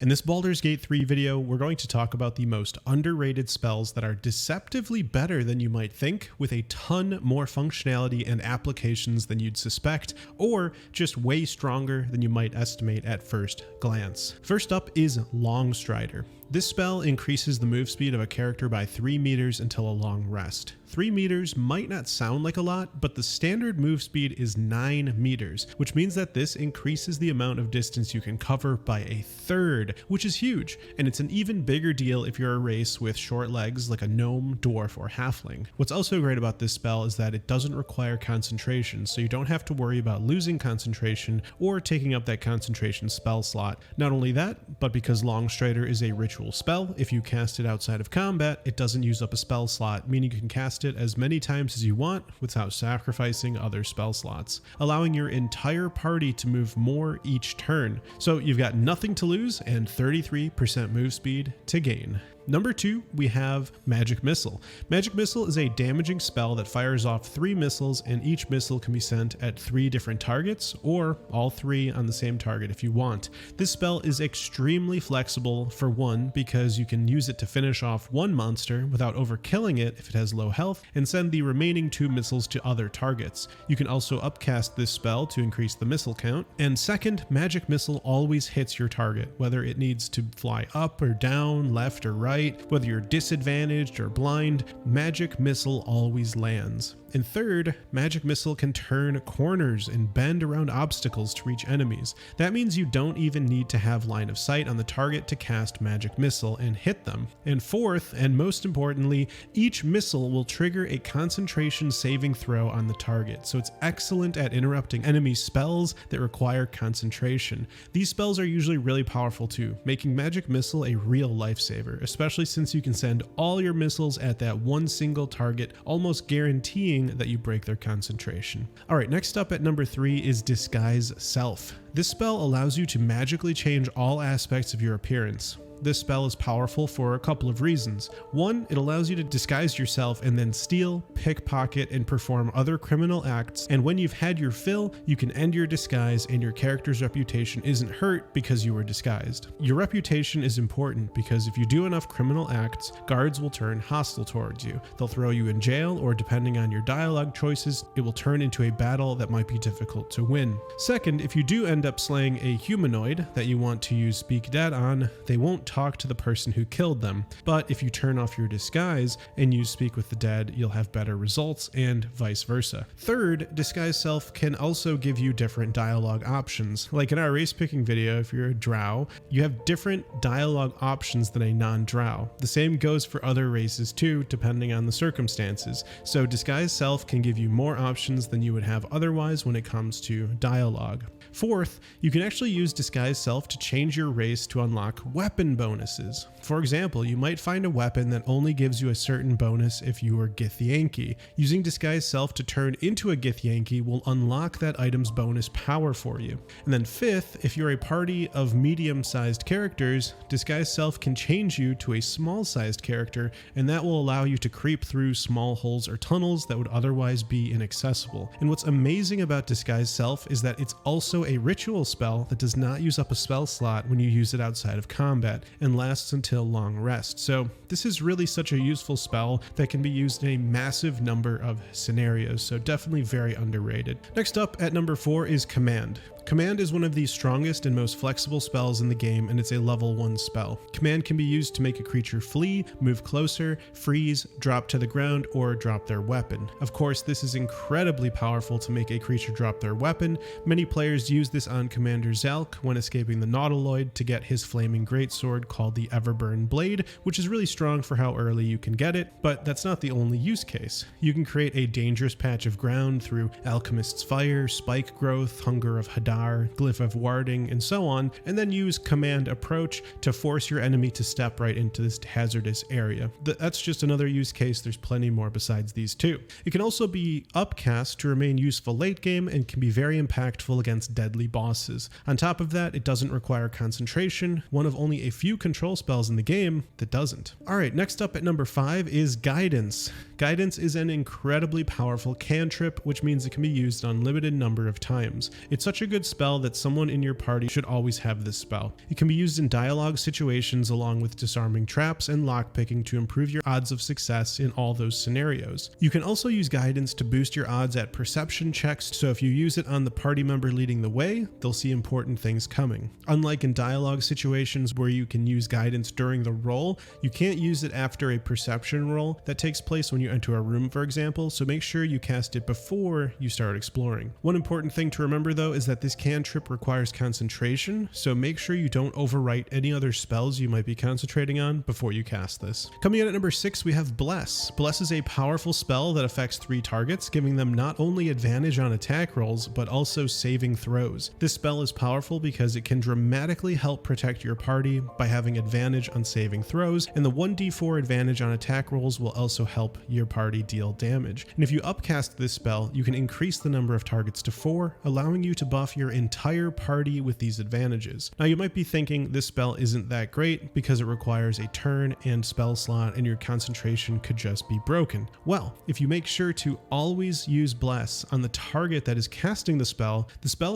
In this Baldur's Gate 3 video, we're going to talk about the most underrated spells that are deceptively better than you might think, with a ton more functionality and applications than you'd suspect, or just way stronger than you might estimate at first glance. First up is Longstrider. This spell increases the move speed of a character by 3 meters until a long rest. 3 meters might not sound like a lot, but the standard move speed is 9 meters, which means that this increases the amount of distance you can cover by a third, which is huge, and it's an even bigger deal if you're a race with short legs like a gnome, dwarf, or halfling. What's also great about this spell is that it doesn't require concentration, so you don't have to worry about losing concentration or taking up that concentration spell slot. Not only that, but because Longstrider is a ritual spell, if you cast it outside of combat, it doesn't use up a spell slot, meaning you can cast it as many times as you want without sacrificing other spell slots, allowing your entire party to move more each turn. So you've got nothing to lose and 33% move speed to gain. Number 2, we have Magic Missile. Magic Missile is a damaging spell that fires off 3 missiles, and each missile can be sent at 3 different targets, or all 3 on the same target if you want. This spell is extremely flexible, for one, because you can use it to finish off one monster without overkilling it if it has low health, and send the remaining 2 missiles to other targets. You can also upcast this spell to increase the missile count. And second, Magic Missile always hits your target, whether it needs to fly up or down, left or right. Whether you're disadvantaged or blind, Magic Missile always lands. And third, Magic Missile can turn corners and bend around obstacles to reach enemies. That means you don't even need to have line of sight on the target to cast Magic Missile and hit them. And fourth, and most importantly, each missile will trigger a concentration saving throw on the target, so it's excellent at interrupting enemy spells that require concentration. These spells are usually really powerful too, making Magic Missile a real lifesaver, especially since you can send all your missiles at that one single target, almost guaranteeing that you break their concentration. Alright, next up at number 3 is Disguise Self. This spell allows you to magically change all aspects of your appearance. This spell is powerful for a couple of reasons. One, it allows you to disguise yourself and then steal, pickpocket, and perform other criminal acts, and when you've had your fill, you can end your disguise and your character's reputation isn't hurt because you were disguised. Your reputation is important because if you do enough criminal acts, guards will turn hostile towards you. They'll throw you in jail, or depending on your dialogue choices, it will turn into a battle that might be difficult to win. Second, if you do end up slaying a humanoid that you want to use Speak Dead on, they won't talk to the person who killed them, but if you turn off your disguise and use Speak with the Dead, you'll have better results, and vice versa. Third, Disguise Self can also give you different dialogue options. Like in our race picking video, if you're a drow, you have different dialogue options than a non-drow. The same goes for other races too, depending on the circumstances. So Disguise Self can give you more options than you would have otherwise when it comes to dialogue. Fourth, you can actually use Disguise Self to change your race to unlock weapon bonuses. For example, you might find a weapon that only gives you a certain bonus if you are Githyanki. Using Disguise Self to turn into a Githyanki will unlock that item's bonus power for you. And then fifth, if you're a party of medium-sized characters, Disguise Self can change you to a small-sized character, and that will allow you to creep through small holes or tunnels that would otherwise be inaccessible. And what's amazing about Disguise Self is that it's also a ritual spell that does not use up a spell slot when you use it outside of combat, and lasts until long rest. So this is really such a useful spell that can be used in a massive number of scenarios, so definitely very underrated. Next up at number 4 is Command. Command is one of the strongest and most flexible spells in the game, and it's a level 1 spell. Command can be used to make a creature flee, move closer, freeze, drop to the ground, or drop their weapon. Of course, this is incredibly powerful to make a creature drop their weapon. Many players use this on Commander Zelk when escaping the Nautiloid to get his flaming greatsword called the Everburn Blade, which is really strong for how early you can get it, but that's not the only use case. You can create a dangerous patch of ground through Alchemist's Fire, Spike Growth, Hunger of Hadar, Glyph of Warding, and so on, and then use Command Approach to force your enemy to step right into this hazardous area. That's just another use case. There's plenty more besides these two. It can also be upcast to remain useful late game and can be very impactful against deadly bosses. On top of that, it doesn't require concentration, one of only a few control spells in the game that doesn't. Alright, next up at number 5 is Guidance. Guidance is an incredibly powerful cantrip, which means it can be used an unlimited number of times. It's such a good good spell that someone in your party should always have this spell. It can be used in dialogue situations along with disarming traps and lockpicking to improve your odds of success in all those scenarios. You can also use guidance to boost your odds at perception checks, so if you use it on the party member leading the way, they'll see important things coming. Unlike in dialogue situations where you can use guidance during the roll, you can't use it after a perception roll that takes place when you enter a room, for example, so make sure you cast it before you start exploring. One important thing to remember though is that this cantrip requires concentration, so make sure you don't overwrite any other spells you might be concentrating on before you cast this. Coming in at number 6, we have Bless. Bless is a powerful spell that affects 3 targets, giving them not only advantage on attack rolls, but also saving throws. This spell is powerful because it can dramatically help protect your party by having advantage on saving throws, and the 1d4 advantage on attack rolls will also help your party deal damage. And if you upcast this spell, you can increase the number of targets to 4, allowing you to buff your entire party with these advantages. Now you might be thinking this spell isn't that great because it requires a turn and spell slot and your concentration could just be broken. Well, if you make sure to always use Bless on the target that is casting the spell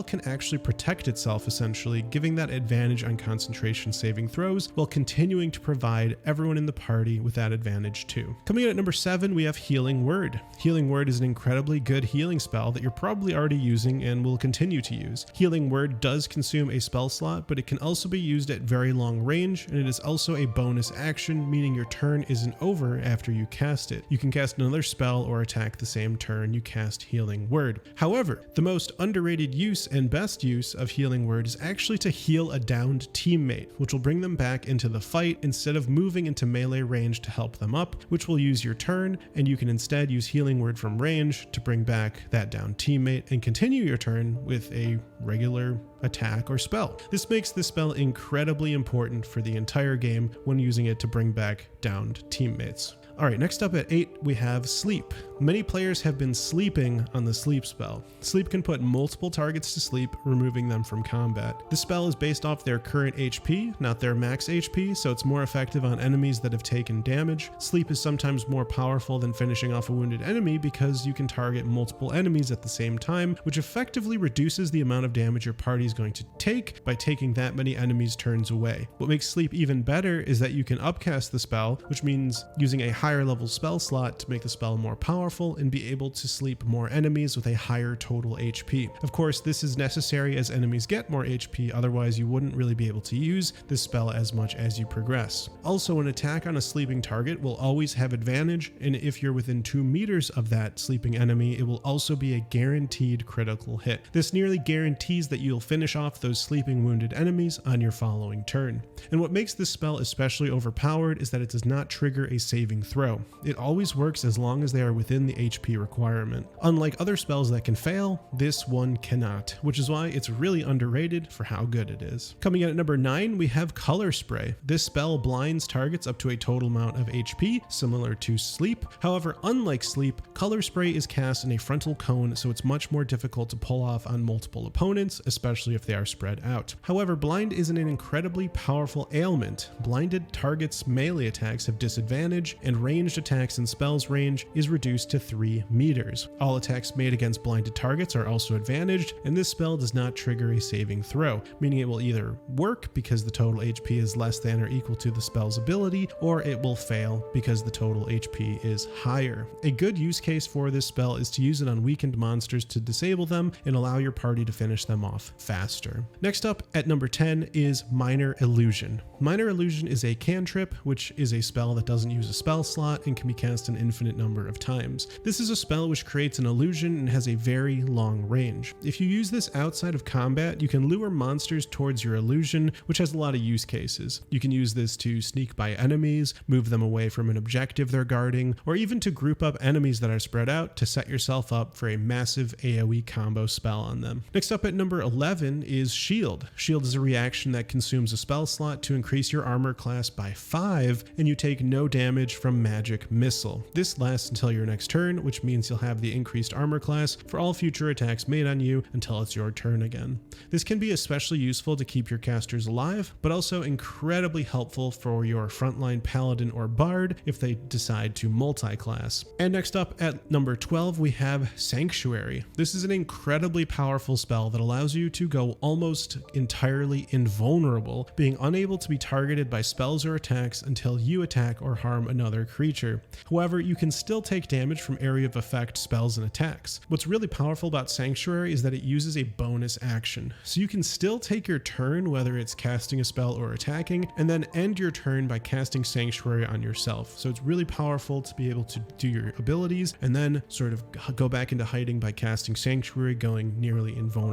can actually protect itself essentially, giving that advantage on concentration saving throws while continuing to provide everyone in the party with that advantage too. Coming in at number 7, we have Healing Word. Healing Word is an incredibly good healing spell that you're probably already using and will continue to use. Healing Word does consume a spell slot, but it can also be used at very long range, and it is also a bonus action, meaning your turn isn't over after you cast it. You can cast another spell or attack the same turn you cast Healing Word. However, the most underrated use and best use of Healing Word is actually to heal a downed teammate, which will bring them back into the fight instead of moving into melee range to help them up, which will use your turn, and you can instead use Healing Word from range to bring back that downed teammate and continue your turn with a regular attack or spell. This makes this spell incredibly important for the entire game when using it to bring back downed teammates. Alright, next up at 8, we have Sleep. Many players have been sleeping on the Sleep spell. Sleep can put multiple targets to sleep, removing them from combat. This spell is based off their current HP, not their max HP, so it's more effective on enemies that have taken damage. Sleep is sometimes more powerful than finishing off a wounded enemy because you can target multiple enemies at the same time, which effectively reduces the amount of damage your party is going to take by taking that many enemies' turns away. What makes Sleep even better is that you can upcast the spell, which means using a higher level spell slot to make the spell more powerful and be able to sleep more enemies with a higher total HP. Of course, this is necessary as enemies get more HP, otherwise you wouldn't really be able to use this spell as much as you progress. Also, an attack on a sleeping target will always have advantage, and if you're within 2 meters of that sleeping enemy, it will also be a guaranteed critical hit. This nearly guarantees that you'll finish off those sleeping wounded enemies on your following turn. And what makes this spell especially overpowered is that it does not trigger a saving throw. It always works as long as they are within the HP requirement. Unlike other spells that can fail, this one cannot, which is why it's really underrated for how good it is. Coming in at number 9, we have Color Spray. This spell blinds targets up to a total amount of HP, similar to Sleep. However, unlike Sleep, Color Spray is cast in a frontal cone, so it's much more difficult to pull off on multiple opponents, especially if they are spread out. However, Blind isn't an incredibly powerful ailment. Blinded targets' melee attacks have disadvantage, and ranged attacks and spells range is reduced to 3 meters. All attacks made against blinded targets are also advantaged, and this spell does not trigger a saving throw, meaning it will either work because the total HP is less than or equal to the spell's ability, or it will fail because the total HP is higher. A good use case for this spell is to use it on weakened monsters to disable them and allow your party to finish them off faster. Next up at number 10 is Minor Illusion. Minor Illusion is a cantrip, which is a spell that doesn't use a spell slot and can be cast an infinite number of times. This is a spell which creates an illusion and has a very long range. If you use this outside of combat, you can lure monsters towards your illusion, which has a lot of use cases. You can use this to sneak by enemies, move them away from an objective they're guarding, or even to group up enemies that are spread out to set yourself up for a massive AoE combo spell on them. Next up at number 11 is Shield. Shield is a reaction that consumes a spell slot to increase your armor class by 5, and you take no damage from Magic Missile. This lasts until your next turn, which means you'll have the increased armor class for all future attacks made on you until it's your turn again. This can be especially useful to keep your casters alive, but also incredibly helpful for your frontline paladin or bard if they decide to multi-class. And next up at number 12, we have Sanctuary. This is an incredibly powerful spell spell that allows you to go almost entirely invulnerable, being unable to be targeted by spells or attacks until you attack or harm another creature. However, you can still take damage from area of effect spells and attacks. What's really powerful about Sanctuary is that it uses a bonus action, so you can still take your turn, whether it's casting a spell or attacking, and then end your turn by casting Sanctuary on yourself. So it's really powerful to be able to do your abilities and then sort of go back into hiding by casting Sanctuary, going nearly invulnerable.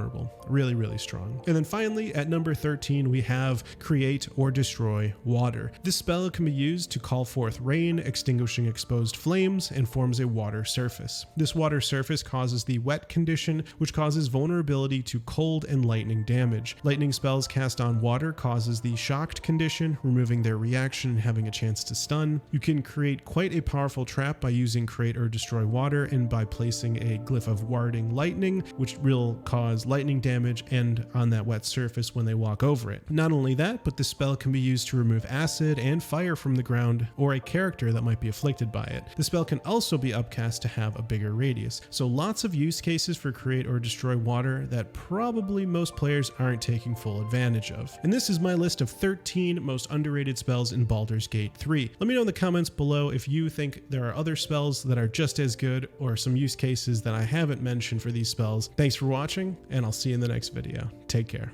Really, really strong. And then finally, at number 13, we have Create or Destroy Water. This spell can be used to call forth rain, extinguishing exposed flames, and forms a water surface. This water surface causes the wet condition, which causes vulnerability to cold and lightning damage. Lightning spells cast on water causes the shocked condition, removing their reaction and having a chance to stun. You can create quite a powerful trap by using Create or Destroy Water and by placing a glyph of warding lightning, which will cause lightning damage and on that wet surface when they walk over it. Not only that, but the spell can be used to remove acid and fire from the ground or a character that might be afflicted by it. The spell can also be upcast to have a bigger radius. So lots of use cases for Create or Destroy Water that probably most players aren't taking full advantage of. And this is my list of 13 most underrated spells in Baldur's Gate 3. Let me know in the comments below if you think there are other spells that are just as good or some use cases that I haven't mentioned for these spells. Thanks for watching, and I'll see you in the next video. Take care.